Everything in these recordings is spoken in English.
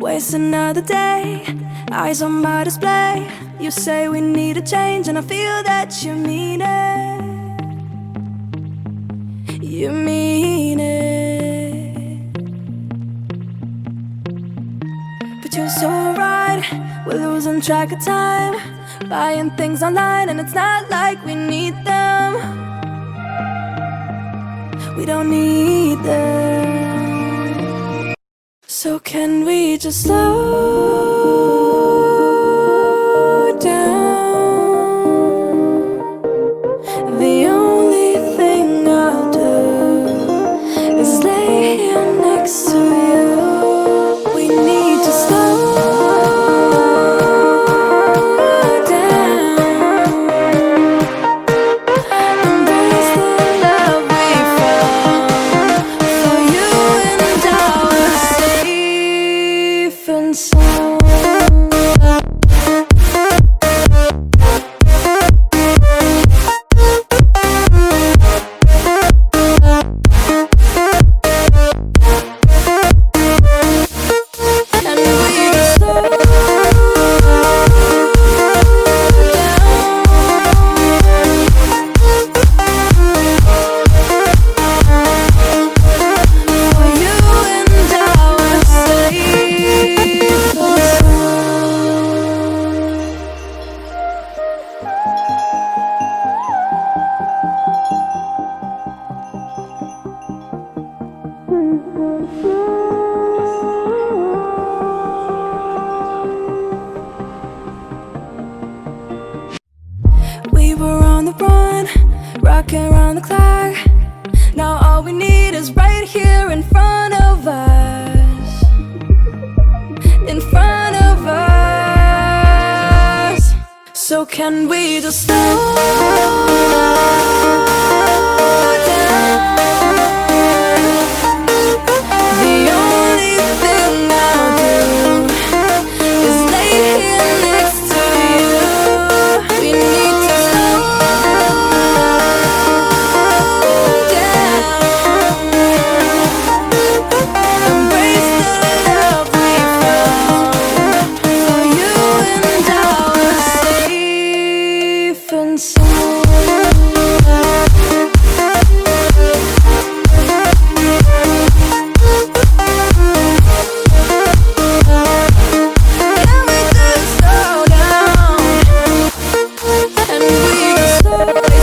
Waste another day, eyes on my display. You say we need a change, and I feel that you mean it. You mean it. But you're so right, we're losing track of time, buying things online, and it's not like we need them. We don't need them. So can we just slow down? The only thing I'll do is lay here next to you. We need to slow down. Embrace the love we found. For you and I were safe and sound. We were on the run, rocking around the clock. Now all we need is right here in front of us. In front of us. So can we just slow down? The only thing I'll do is lay here next to you. We need to slow down. Embrace the love we found. For you and I were safe and sound. Can we just slow down? And we can slow waste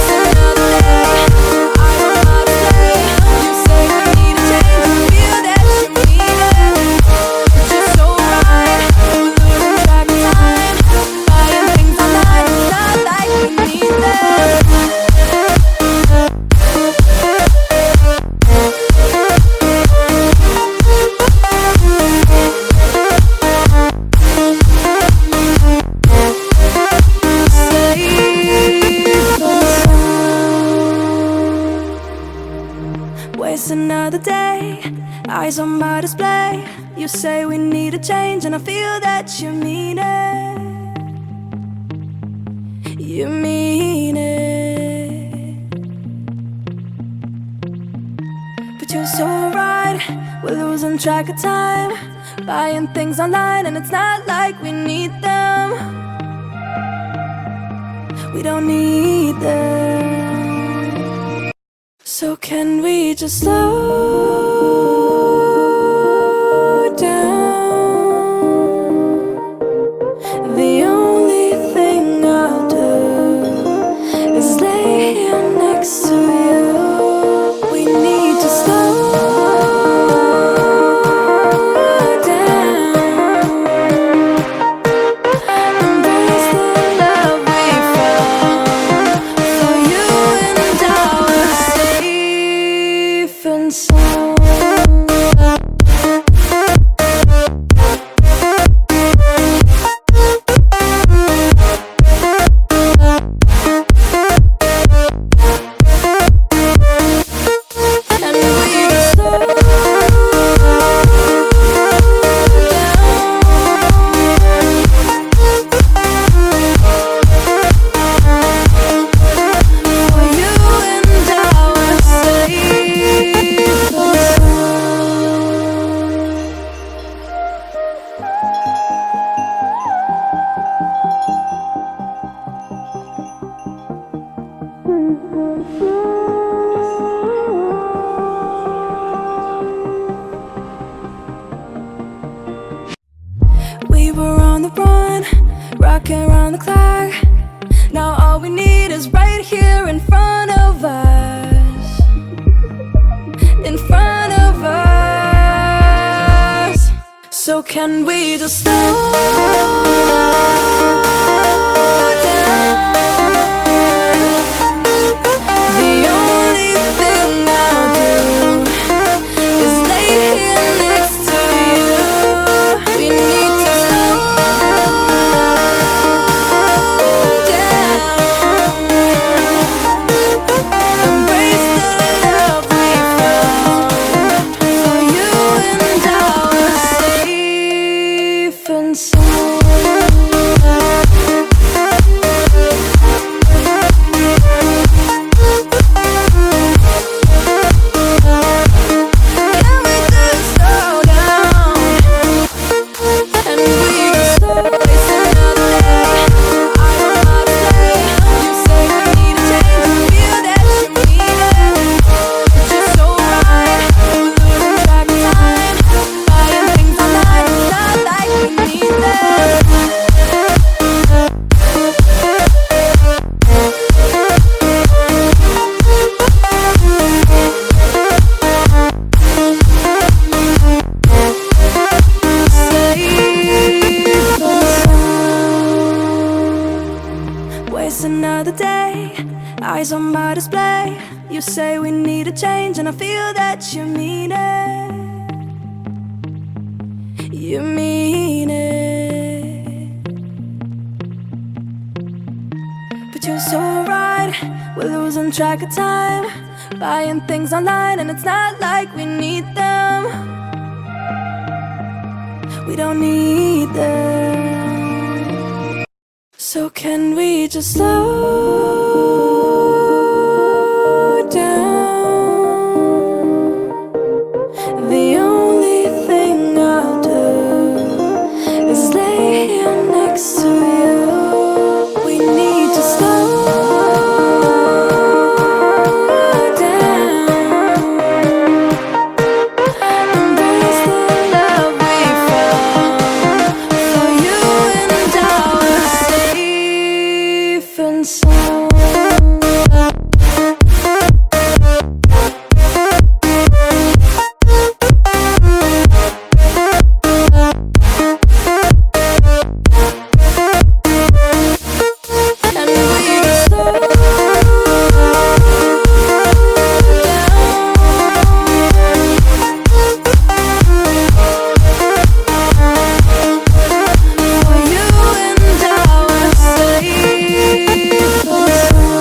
another day. I don't know how to play. You say we need a change, and I feel that you mean it. But you're so right, we're losing track of time, buying things online, it's not like we need them. Waste another day, eyes on my display. You say we need a change, and I feel that you mean it. You mean it. But you're so right, we're losing track of time, buying things online, and it's not like we need them. We don't need them. So can we just slow down? The only thing I'll do is lay here next to you. We need to slow down. Embrace the love we found. For you and I were safe and sound. the run, rocking around the clock. Now all we need is right here in front of us. In front of us. So can we just slow down? The only thing I'll do is lay here next to you. We need to slow down. Embrace the love we found. For you and I were safe and sound. Can we just slow down? And we can slow waste another day. I don't know how to play. You say we need a change, and feel that you mean it. But you're so right, we're losing track of time. Buying things online, it's not like we need them. Waste another day, eyes on my display. You say we need a change, and I feel that you mean it. You mean it. But you're so right, we're losing track of time. Buying things online, and it's not like we need them. We don't need them. So can we just slow down? The only thing I'll do is lay here next to you. We need to slow down. Embrace the love we found. For you and I were safe and sound. And we just slow down. For you and I were safe and sound.